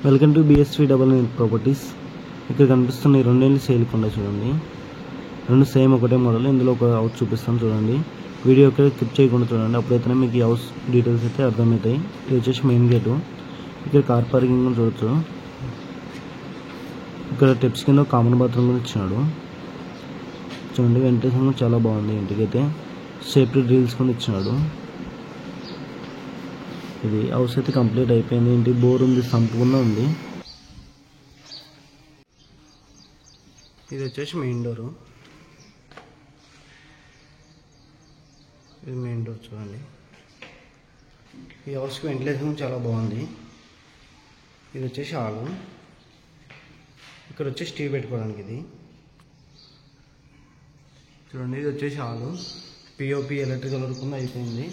Welcome to BSV99 properties. ఇక్కడ కనిపిస్తున్న ఈ రెండేళ్ళు సేల్ కొండ చూడండి. రెండు సేమ్ ఒకటే మోడల్. ఇందులో ఒక హౌస్ చూపిస్తాను చూడండి. వీడియో ఇక్కడ స్కిప్ చేయకుండా చూడండి, అప్పుడైతేనే మీకు ఈ హౌస్ డీటెయిల్స్ అయితే అర్థమవుతాయి. ఇది వచ్చేసి మెయిన్ గేటు. ఇక్కడ కార్ పార్కింగ్ చూడొచ్చు. ఇక్కడ స్టెప్స్ కింద కామన్ బాత్రూమ్ కూడా ఇచ్చినాడు చూడండి. వెంటిలేషన్ చాలా బాగుంది. ఇంటికైతే సేఫ్టీ డ్రిల్స్ కూడా ఇచ్చినాడు. ఇది హౌస్ అయితే కంప్లీట్ అయిపోయింది. ఇంటి బోర్ ఉంది, సంపూర్ణ ఉంది. ఇది వచ్చేసి మెయిన్ డోరు. ఇది మెయిన్ డోర్ చూడండి. ఈ హౌస్కి వెంటిలేషన్ చాలా బాగుంది. ఇది వచ్చేసి హాలు. ఇక్కడ వచ్చేసి టీవీ పెట్టుకోవడానికి ఇది చూడండి. ఇది వచ్చేసి హాలు. పిఓపి ఎలక్ట్రికల్ వర్క్ ఉంది, అయిపోయింది.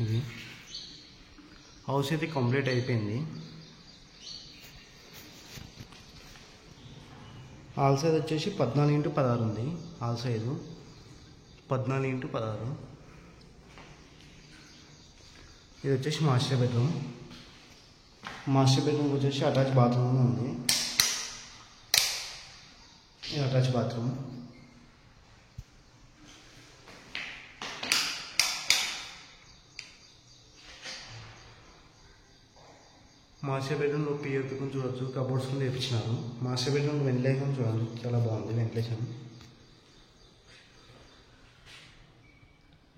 ఇది హౌస్ అయితే కంప్లీట్ అయిపోయింది. హాల్ సైజ్ వచ్చేసి 14x16 ఉంది. Hall size 14x16. ఇది వచ్చేసి మాస్టర్ బెడ్రూమ్. మాస్టర్ బెడ్రూమ్ వచ్చేసి అటాచ్ బాత్రూమ్ ఉంది. ఇది అటాచ్ బాత్రూమ్. మాస్టర్ బెడ్రూమ్లో పిఓపి కొంచెం చూడవచ్చు. కబోర్డ్స్ కింద వేయించినారు. మాస్టర్ బెడ్రూమ్ వెంటిలేషన్ చూడండి, చాలా బాగుంది వెంటిలేషన్.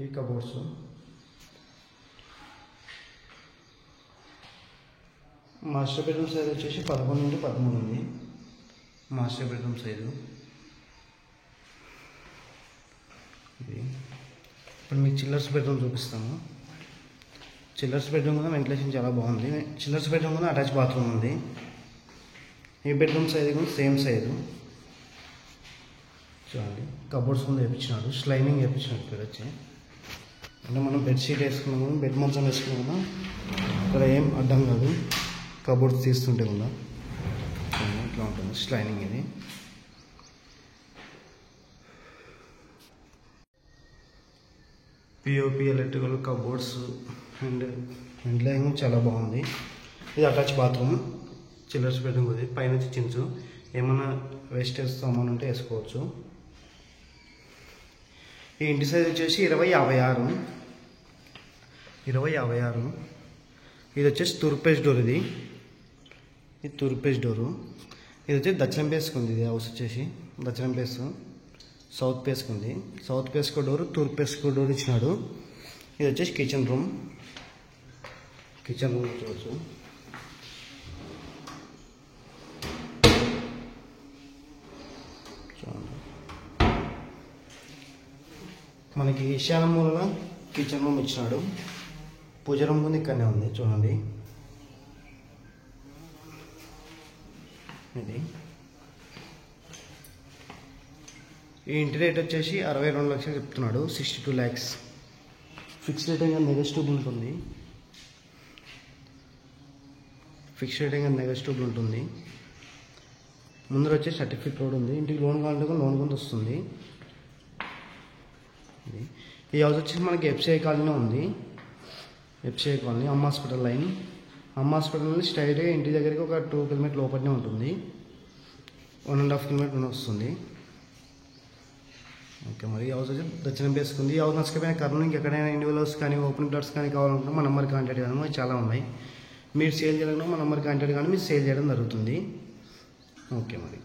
ఈ కబోర్డ్స్ మాస్టర్ బెడ్రూమ్ సైజ్ వచ్చేసి 11x13 ఉంది. మాస్టర్ బెడ్రూమ్ సైజు ఇది. ఇప్పుడు మీకు చిల్లర్స్ బెడ్రూమ్ చూపిస్తాను. చిల్లర్స్ బెడ్రూమ్ కూడా వెంటిలేషన్ చాలా బాగుంది. చిల్లర్స్ బెడ్రూమ్ కూడా అటాచ్ బాత్రూమ్ ఉంది. ఈ బెడ్రూమ్ సైజు కూడా సేమ్ సైజు చూడండి. కబోర్డ్స్ ముందు వేయించినాడు, స్లైనింగ్ వేయించినాడు. ఇక్కడ వచ్చి అంటే మనం బెడ్షీట్ వేసుకున్నాము, బెడ్ మంచం వేసుకున్నాము, ఇక్కడ ఏం అడ్డం కాదు. కబోర్డ్స్ తీస్తుంటే కూడా ఇట్లా ఉంటుంది స్లైనింగ్. ఇది POP electrical cupboards and ventilation చాలా బాగుంది. ఇది అటాచ్ బాత్రూమ్. చిల్లర్స్ బెడ్రూమ్ ఇది. పైన చించు ఏమైనా వేస్టేజ్ సామాన్ ఉంటే వేసుకోవచ్చు. ఈ ఇంటి సైజ్ వచ్చేసి 20x56. 20x56. ఇది వచ్చేసి తూర్పేస్ డోర్. ఇది తూర్పేస్ డోరు. ఇది వచ్చేసి దక్షిణం ఫేస్కి ఉంది. ఇది హౌస్ వచ్చేసి దక్షిణం ఫేస్, సౌత్ ఫేస్కి ఉంది. సౌత్ ఫేస్కో డోరు, తూర్పు ఫేస్కో డోర్ ఇచ్చినాడు. ఇది వచ్చేసి కిచెన్ రూమ్. కిచెన్ రూమ్ చూడవచ్చు. మనకి ఈశాన్య మూలన కిచెన్ రూమ్ ఇచ్చినాడు. పూజ రూమ్ ఉంది, ఇక్కడనే ఉంది చూడండి. ఇది ఈ ఇంటి రేట్ వచ్చేసి 62 లక్షలు చెప్తున్నాడు. 62 lakhs. ఫిక్స్డ్ రేట్ ఇంకా నెగోషియబుల్ ఉంటుంది. ఫిక్స్డ్ రేట్ ఇంకా నెగోషియబుల్ ఉంటుంది. ముందర వచ్చి సర్టిఫికేట్ రోడ్ ఉంది. ఇంటికి లోన్ కావాలంటే లోన్ కూడా వస్తుంది. ఈ హౌస్ వచ్చేసి మనకి FCI కాలనీ ఉంది. FCI కాలనీ, అమ్మ హాస్పిటల్ లైన్. అమ్మ హాస్పిటల్ నుండి స్ట్రైట్గా ఇంటి దగ్గరికి ఒక 2 km లోపలనే ఉంటుంది. 1.5 km వస్తుంది. ఓకే, మరి ఈ హౌస్ వచ్చి దక్షిణం వేసుకుంది. ఈ హౌస్ నచ్చకపోయిన కర్నూలు ఇంకెక్కడైనా ఇండివిజువల్స్ కానీ ఓపెన్ ప్లాట్స్ కానీ కావాలనుకుంటే మా నెంబర్ కాంటాక్ట్ కానీ చాలా ఉన్నాయి. మీరు సేల్ చేయాలన్నా మా నెంబర్ కాంటాక్ట్ కానీ మీరు సేల్ చేయడం జరుగుతుంది. ఓకే మరి.